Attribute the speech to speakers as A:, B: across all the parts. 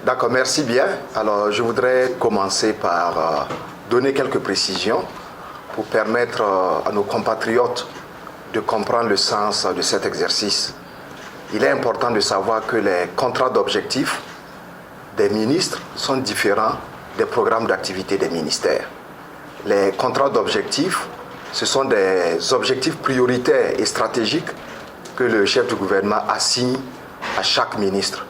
A: D'accord, merci bien. Alors, je voudrais commencer par donner quelques précisions pour permettre à nos compatriotes de comprendre le sens de cet exercice. Il est important de savoir que les contrats d'objectifs des ministres sont différents des programmes d'activité des ministères. Les contrats d'objectifs, ce sont des objectifs prioritaires et stratégiques que le chef du gouvernement assigne à chaque ministre.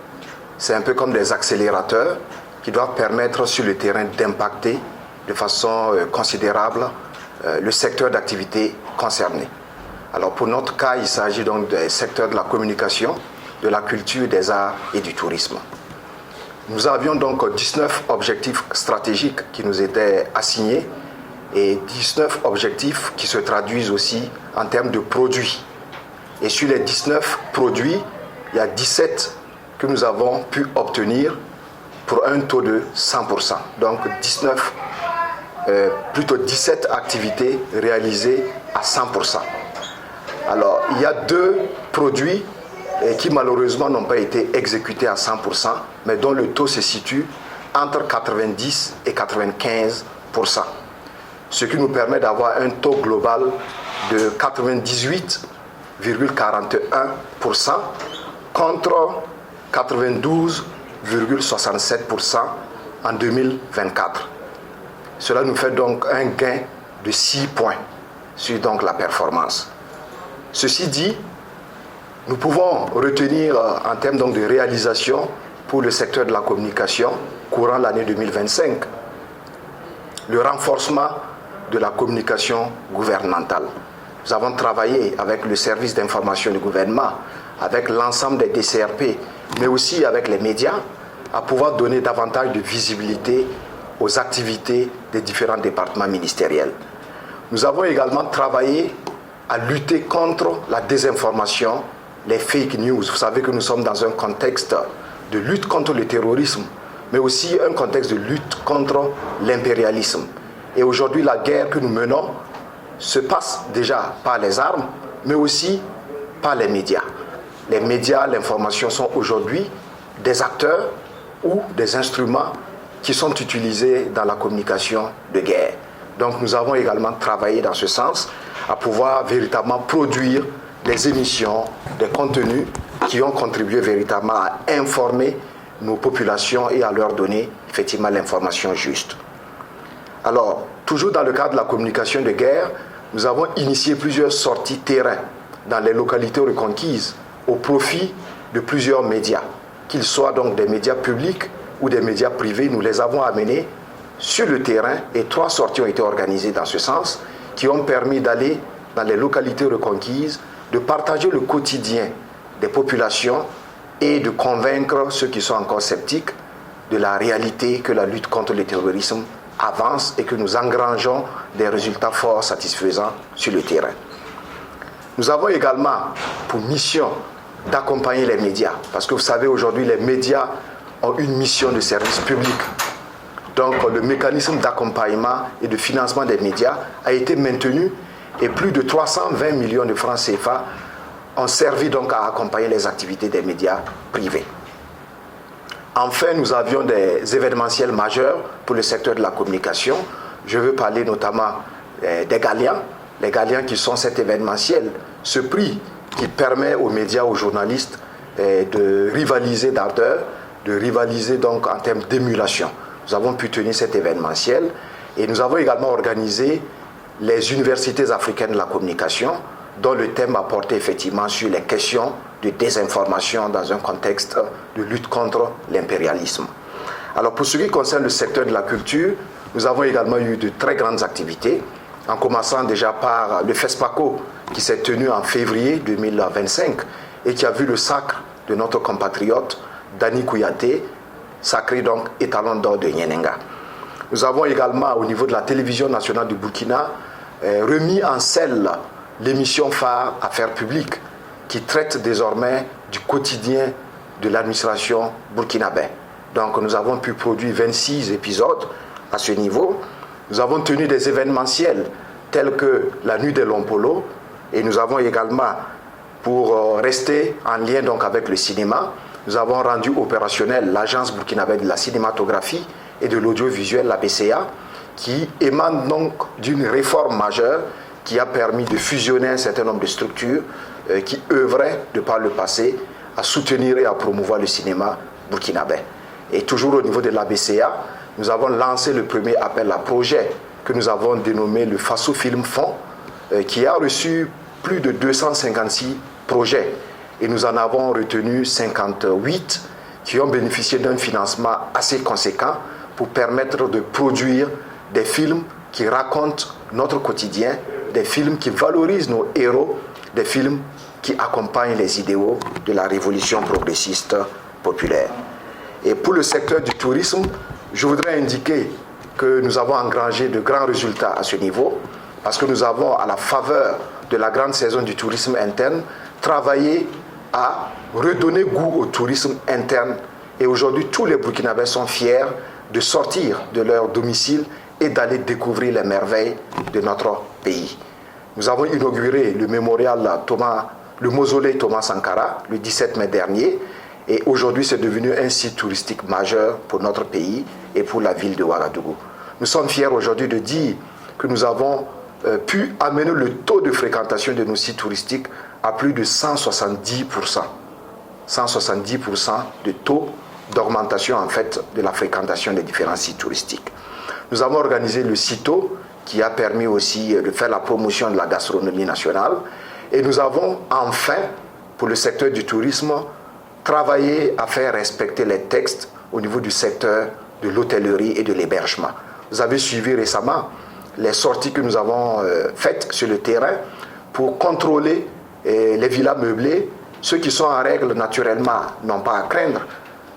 A: C'est un peu comme des accélérateurs qui doivent permettre sur le terrain d'impacter de façon considérable le secteur d'activité concerné. Alors pour notre cas, il s'agit donc des secteurs de la communication, de la culture, des arts et du tourisme. Nous avions donc 19 objectifs stratégiques qui nous étaient assignés et 19 objectifs qui se traduisent aussi en termes de produits. Et sur les 19 produits, il y a 17 que nous avons pu obtenir pour un taux de 100%. Donc 17 activités réalisées à 100%. Alors, il y a 2 produits qui malheureusement n'ont pas été exécutés à 100%, mais dont le taux se situe entre 90 et 95%. Ce qui nous permet d'avoir un taux global de 98,41% contre 92,67% en 2024. Cela nous fait donc un gain de 6 points sur donc la performance. Ceci dit, nous pouvons retenir en termes donc de réalisation pour le secteur de la communication courant l'année 2025 le renforcement de la communication gouvernementale. Nous avons travaillé avec le service d'information du gouvernement, avec l'ensemble des DCRP, mais aussi avec les médias, à pouvoir donner davantage de visibilité aux activités des différents départements ministériels. Nous avons également travaillé à lutter contre la désinformation, les fake news. Vous savez que nous sommes dans un contexte de lutte contre le terrorisme, mais aussi un contexte de lutte contre l'impérialisme. Et aujourd'hui, la guerre que nous menons se passe déjà par les armes, mais aussi par les médias. Les médias, l'information sont aujourd'hui des acteurs ou des instruments qui sont utilisés dans la communication de guerre. Donc nous avons également travaillé dans ce sens à pouvoir véritablement produire des émissions, des contenus qui ont contribué véritablement à informer nos populations et à leur donner effectivement l'information juste. Alors, toujours dans le cadre de la communication de guerre, nous avons initié plusieurs sorties terrain dans les localités reconquises au profit de plusieurs médias, qu'ils soient donc des médias publics ou des médias privés. Nous les avons amenés sur le terrain et 3 sorties ont été organisées dans ce sens qui ont permis d'aller dans les localités reconquises, de partager le quotidien des populations et de convaincre ceux qui sont encore sceptiques de la réalité que la lutte contre le terrorisme avance et que nous engrangeons des résultats forts satisfaisants sur le terrain. Nous avons également pour mission d'accompagner les médias, parce que vous savez aujourd'hui les médias ont une mission de service public. Donc le mécanisme d'accompagnement et de financement des médias a été maintenu et plus de 320 millions de francs CFA ont servi donc à accompagner les activités des médias privés. Enfin, nous avions des événementiels majeurs pour le secteur de la communication. Je veux parler notamment des Galians. Les Galians qui sont cet événementiel, ce prix qui permet aux médias, aux journalistes de rivaliser d'ardeur, de rivaliser donc en termes d'émulation. Nous avons pu tenir cet événementiel et nous avons également organisé les universités africaines de la communication dont le thème a porté effectivement sur les questions de désinformation dans un contexte de lutte contre l'impérialisme. Alors pour ce qui concerne le secteur de la culture, nous avons également eu de très grandes activités, en commençant déjà par le FESPACO qui s'est tenu en février 2025 et qui a vu le sacre de notre compatriote Dani Kouyaté, sacré donc étalon d'or de Nyenenga. Nous avons également au niveau de la télévision nationale du Burkina remis en selle l'émission phare Affaires publiques qui traite désormais du quotidien de l'administration burkinabé. Donc nous avons pu produire 26 épisodes à ce niveau. Nous avons tenu des événementiels tels que la Nuit des Lompolos et nous avons également, pour rester en lien donc avec le cinéma, nous avons rendu opérationnel l'Agence burkinabé de la cinématographie et de l'audiovisuel, la BCA, qui émane donc d'une réforme majeure qui a permis de fusionner un certain nombre de structures qui œuvraient de par le passé à soutenir et à promouvoir le cinéma burkinabé. Et toujours au niveau de la BCA, nous avons lancé le premier appel à projet que nous avons dénommé le Faso Film Fonds, qui a reçu plus de 256 projets. Et nous en avons retenu 58 qui ont bénéficié d'un financement assez conséquent pour permettre de produire des films qui racontent notre quotidien, des films qui valorisent nos héros, des films qui accompagnent les idéaux de la révolution progressiste populaire. Et pour le secteur du tourisme, je voudrais indiquer que nous avons engrangé de grands résultats à ce niveau, parce que nous avons, à la faveur de la grande saison du tourisme interne, travaillé à redonner goût au tourisme interne. Et aujourd'hui, tous les Burkinabés sont fiers de sortir de leur domicile et d'aller découvrir les merveilles de notre pays. Nous avons inauguré le mémorial le mausolée Thomas Sankara le 17 mai dernier. Et aujourd'hui, c'est devenu un site touristique majeur pour notre pays et pour la ville de Ouagadougou. Nous sommes fiers aujourd'hui de dire que nous avons pu amener le taux de fréquentation de nos sites touristiques à plus de 170%. 170% de taux d'augmentation en fait de la fréquentation des différents sites touristiques. Nous avons organisé le CITO qui a permis aussi de faire la promotion de la gastronomie nationale. Et nous avons enfin, pour le secteur du tourisme, travaillé à faire respecter les textes au niveau du secteur de l'hôtellerie et de l'hébergement. Vous avez suivi récemment les sorties que nous avons faites sur le terrain pour contrôler les villas meublées. Ceux qui sont en règle, naturellement, n'ont pas à craindre,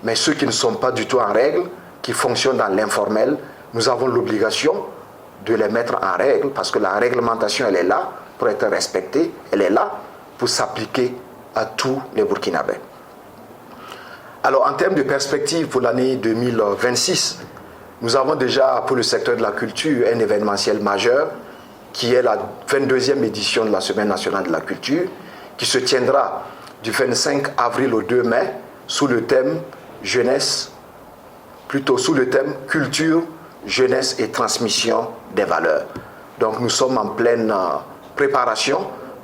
A: mais ceux qui ne sont pas du tout en règle, qui fonctionnent dans l'informel, nous avons l'obligation de les mettre en règle parce que la réglementation, elle est là pour être respectée, elle est là pour s'appliquer à tous les Burkinabés. Alors, en termes de perspective pour l'année 2026, nous avons déjà pour le secteur de la culture un événementiel majeur qui est la 22e édition de la Semaine nationale de la culture qui se tiendra du 25 avril au 2 mai sous le thème jeunesse, plutôt sous le thème culture, jeunesse et transmission des valeurs. Donc nous sommes en pleine préparation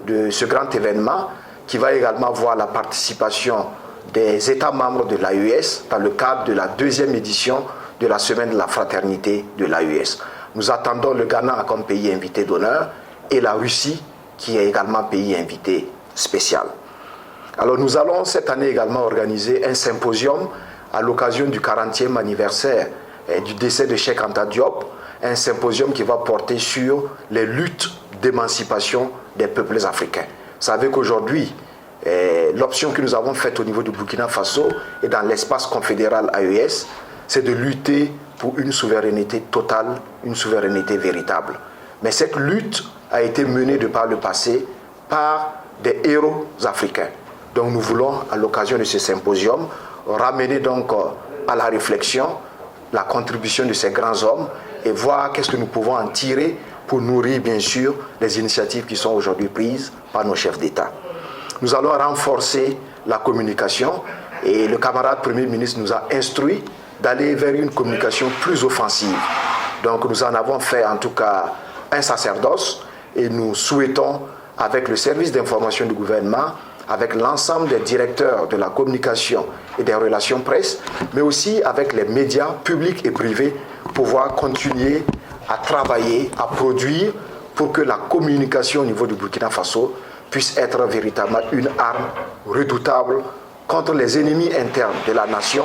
A: de ce grand événement qui va également voir la participation des États membres de l'AES dans le cadre de la 2e édition de la Semaine de la fraternité de l'AES. Nous attendons le Ghana comme pays invité d'honneur et la Russie qui est également pays invité spécial. Alors nous allons cette année également organiser un symposium à l'occasion du 40e anniversaire du décès de Cheikh Anta Diop, un symposium qui va porter sur les luttes d'émancipation des peuples africains. Vous savez qu'aujourd'hui, l'option que nous avons faite au niveau du Burkina Faso et dans l'espace confédéral AES, c'est de lutter pour une souveraineté totale, une souveraineté véritable. Mais cette lutte a été menée de par le passé par des héros africains. Donc nous voulons, à l'occasion de ce symposium, ramener donc à la réflexion la contribution de ces grands hommes et voir qu'est-ce que nous pouvons en tirer pour nourrir bien sûr les initiatives qui sont aujourd'hui prises par nos chefs d'État. Nous allons renforcer la communication et le camarade Premier ministre nous a instruit d'aller vers une communication plus offensive. Donc nous en avons fait en tout cas un sacerdoce et nous souhaitons, avec le service d'information du gouvernement, avec l'ensemble des directeurs de la communication et des relations presse, mais aussi avec les médias publics et privés, pouvoir continuer à travailler, à produire pour que la communication au niveau du Burkina Faso puisse être véritablement une arme redoutable contre les ennemis internes de la nation,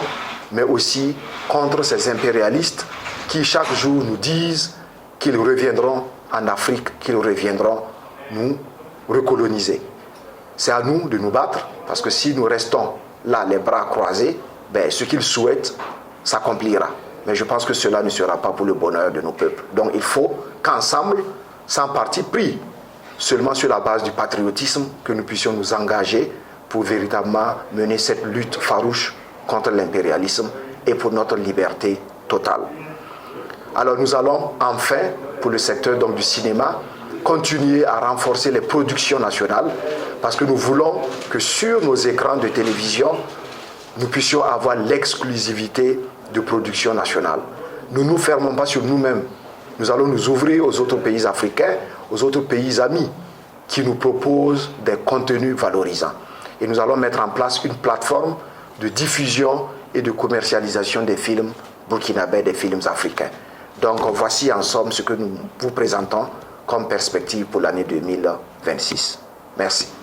A: mais aussi contre ces impérialistes qui chaque jour nous disent qu'ils reviendront en Afrique, qu'ils reviendront nous recoloniser. C'est à nous de nous battre, parce que si nous restons là, les bras croisés, ce qu'ils souhaitent s'accomplira. Mais je pense que cela ne sera pas pour le bonheur de nos peuples. Donc il faut qu'ensemble, sans parti pris, seulement sur la base du patriotisme, que nous puissions nous engager pour véritablement mener cette lutte farouche contre l'impérialisme et pour notre liberté totale. Alors nous allons enfin, pour le secteur donc, du cinéma, continuer à renforcer les productions nationales parce que nous voulons que sur nos écrans de télévision, nous puissions avoir l'exclusivité de production nationale. Nous ne nous fermons pas sur nous-mêmes. Nous allons nous ouvrir aux autres pays africains, aux autres pays amis qui nous proposent des contenus valorisants. Et nous allons mettre en place une plateforme de diffusion et de commercialisation des films burkinabés, des films africains. Donc voici en somme ce que nous vous présentons comme perspective pour l'année 2026. Merci.